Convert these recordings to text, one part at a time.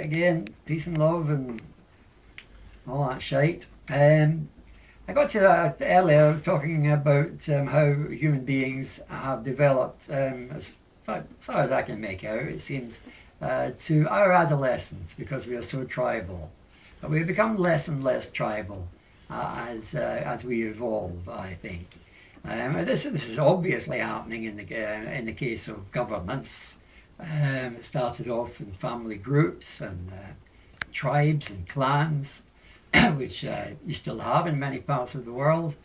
again, peace and love and all that shite. I got to earlier. I was talking about how human beings have developed, as far as I can make out, it seems, to our adolescence because we are so tribal. But we become less and less tribal as we evolve, I think. This is obviously happening in the case of governments. It started off in family groups and tribes and clans, which you still have in many parts of the world,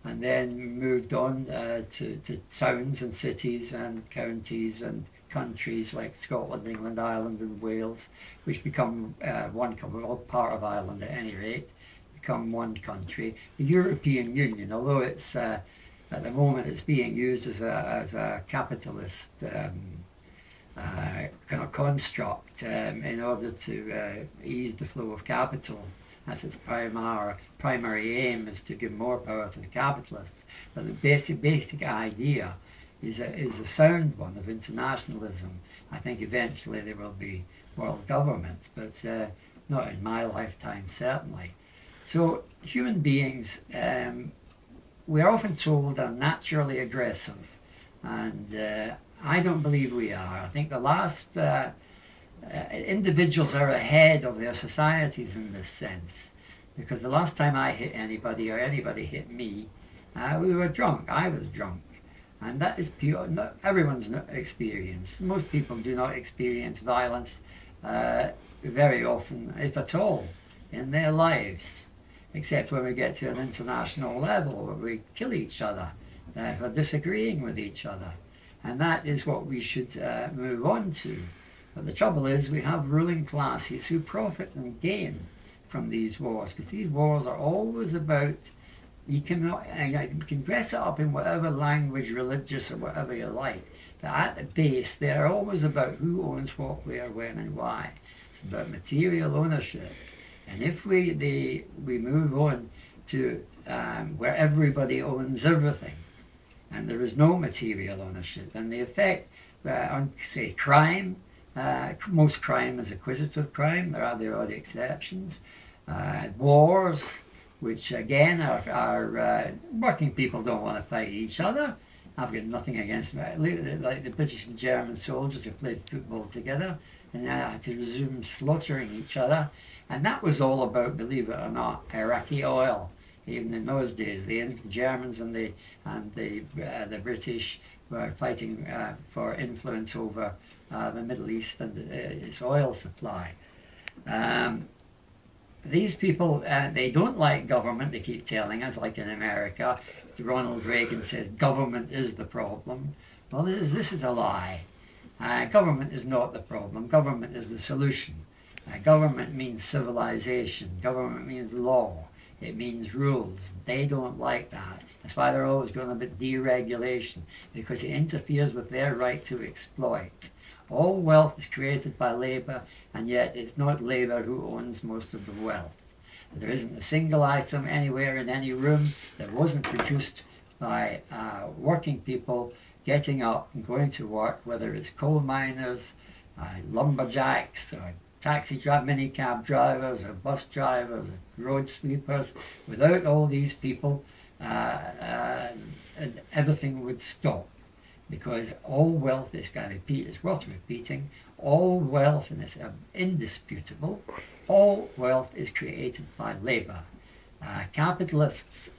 and then moved on to towns and cities and counties and countries like Scotland, England, Ireland and Wales, which become part of Ireland at any rate, become one country. The European Union, although it's at the moment it's being used as a capitalist kind of construct in order to ease the flow of capital. That's its primary aim, is to give more power to the capitalists. But the basic idea is a sound one of internationalism. I think eventually there will be world government, but not in my lifetime, certainly. So human beings, we are often told are naturally aggressive, and I don't believe we are. I think the last individuals are ahead of their societies in this sense, because the last time I hit anybody or anybody hit me, we were drunk. I was drunk, and that is pure. Not everyone's experience. Most people do not experience violence very often, if at all, in their lives, except when we get to an international level where we kill each other for disagreeing with each other. And that is what we should move on to. But the trouble is we have ruling classes who profit and gain from these wars, because these wars are always about, you can dress it up in whatever language, religious or whatever you like, but at the base they're always about who owns what, where, when and why. It's about material ownership. And if we move on to where everybody owns everything, and there is no material ownership, and the effect on, say, crime, most crime is acquisitive crime, there are the odd exceptions, wars, which again are working people don't want to fight each other. I've got nothing against them, like the British and German soldiers who played football together and had to resume slaughtering each other, and that was all about, believe it or not, Iraqi oil. Even in those days, the Germans and the British were fighting for influence over the Middle East and its oil supply. These people, they don't like government. They keep telling us, like in America, Ronald Reagan says government is the problem. Well, this is a lie. Government is not the problem. Government is the solution. Government means civilization. Government means law. It means rules. They don't like that. That's why they're always going about deregulation, because it interferes with their right to exploit. All wealth is created by labour, and yet it's not labour who owns most of the wealth. There isn't a single item anywhere in any room that wasn't produced by working people getting up and going to work, whether it's coal miners, lumberjacks, or taxi minicab drivers, or bus drivers, or road sweepers. Without all these people, everything would stop, because all wealth is it's worth repeating, all wealth, and it's indisputable, all wealth is created by labour. Capitalists,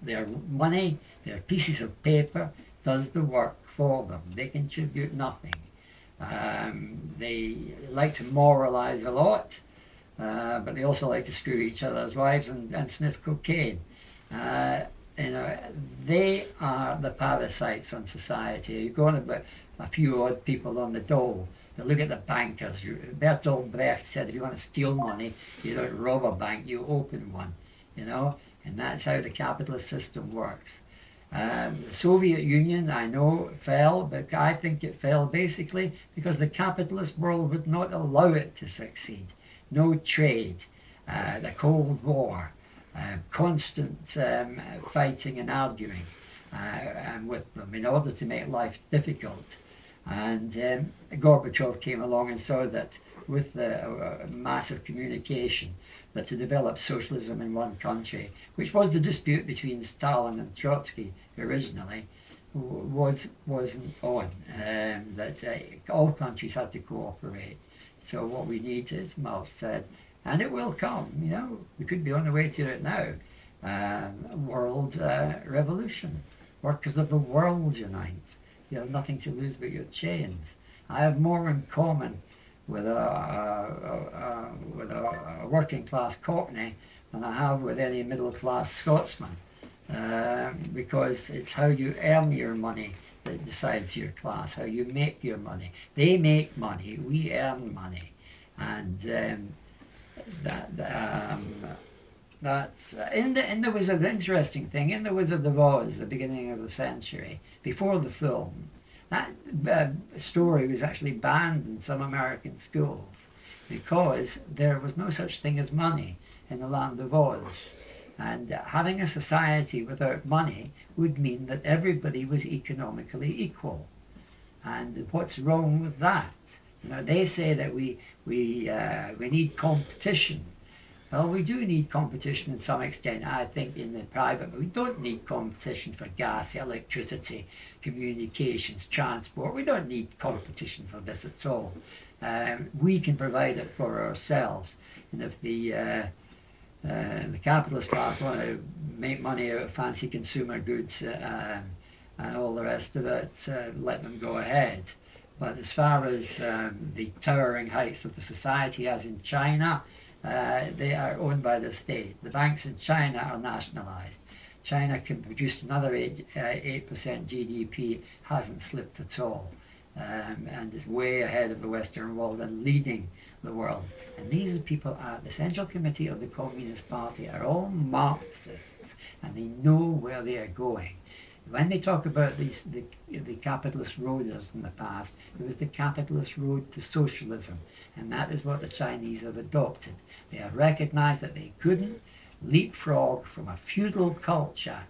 their money, their pieces of paper, does the work for them. They contribute nothing. They like to moralise a lot, but they also like to screw each other's wives and sniff cocaine. They are the parasites on society. You go on about a few odd people on the dole. You look at the bankers. Bertolt Brecht said, if you want to steal money, you don't rob a bank, you open one. And that's how the capitalist system works. The Soviet Union, I know, fell, but I think it fell basically because the capitalist world would not allow it to succeed. No trade, the Cold War, constant fighting and arguing with them in order to make life difficult. And Gorbachev came along and saw that with the massive communication that to develop socialism in one country, which was the dispute between Stalin and Trotsky originally, wasn't on. That all countries had to cooperate. So what we need is, Mao said, and it will come. You know, we could be on the way to it now. World revolution. Workers of the world unite. You have nothing to lose but your chains. I have more in common with a working class Cockney than I have with any middle class Scotsman, because it's how you earn your money that decides your class, how you make your money. They make money, we earn money, and that's in the Wizard. The interesting thing in the Wizard of Oz, the beginning of the century, before the film, that story was actually banned in some American schools because there was no such thing as money in the land of Oz. And having a society without money would mean that everybody was economically equal. And what's wrong with that? You know, they say that we need competition. Well, we do need competition to some extent, I think, in the private, but we don't need competition for gas, electricity, communications, transport. We don't need competition for this at all. We can provide it for ourselves. And if the capitalist class want to make money out of fancy consumer goods and all the rest of it, let them go ahead. But as far as the towering heights of the society, as in China, they are owned by the state. The banks in China are nationalized. China can produce another 8% GDP, hasn't slipped at all, and is way ahead of the Western world and leading the world. And these people at the Central Committee of the Communist Party are all Marxists, and they know where they are going. When they talk about the capitalist roaders in the past, it was the capitalist road to socialism, and that is what the Chinese have adopted. They have recognized that they couldn't leapfrog from a feudal culture,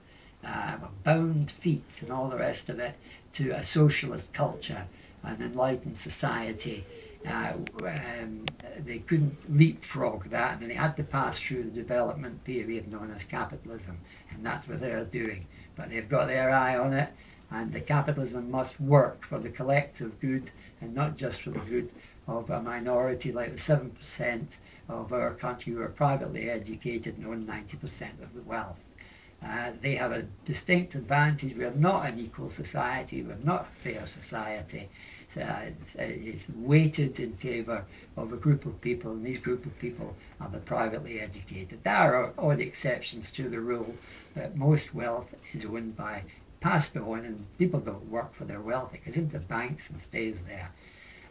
bound feet and all the rest of it, to a socialist culture, an enlightened society. They couldn't leapfrog that, and they had to pass through the development period known as capitalism, and that's what they're doing. But they've got their eye on it, and the capitalism must work for the collective good and not just for the good of a minority like the 7% of our country who are privately educated and own 90% of the wealth. They have a distinct advantage. We are not an equal society, we're not a fair society. It's weighted in favour of a group of people, and these group of people are the privately educated. There are odd exceptions to the rule that most wealth is owned by, passed on, and people don't work for their wealth. It goes into banks and stays there.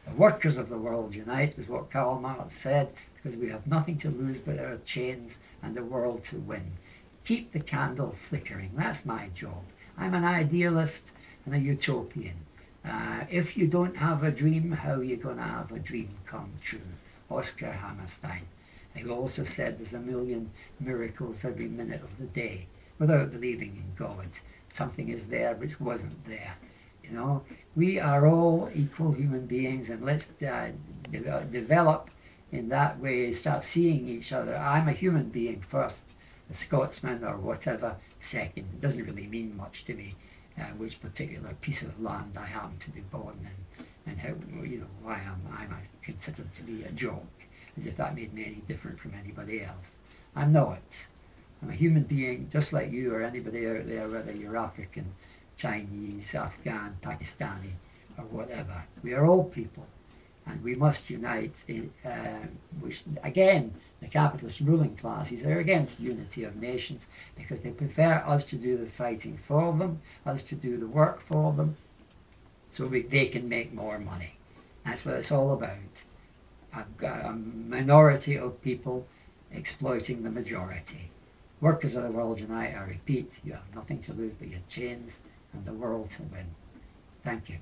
The workers of the world unite is what Karl Marx said, because we have nothing to lose but our chains and the world to win. Keep the candle flickering. That's my job. I'm an idealist and a utopian. If you don't have a dream, how are you going to have a dream come true? Oscar Hammerstein. He also said there's a million miracles every minute of the day. Without believing in God, something is there which wasn't there. You know, we are all equal human beings, and let's develop in that way, start seeing each other. I'm a human being first, a Scotsman or whatever second. It doesn't really mean much to me which particular piece of land I happen to be born in, and how, you know, why I'm considered to be a joke, as if that made me any different from anybody else. I'm not. I'm a human being just like you or anybody out there, whether you're African, Chinese, Afghan, Pakistani, or whatever. We are all people, and we must unite. Which, again, the capitalist ruling classes are against unity of nations because they prefer us to do the fighting for them, us to do the work for them, so they can make more money. That's what it's all about. A minority of people exploiting the majority. Workers of the world unite, I repeat, you have nothing to lose but your chains and the world to win. Thank you.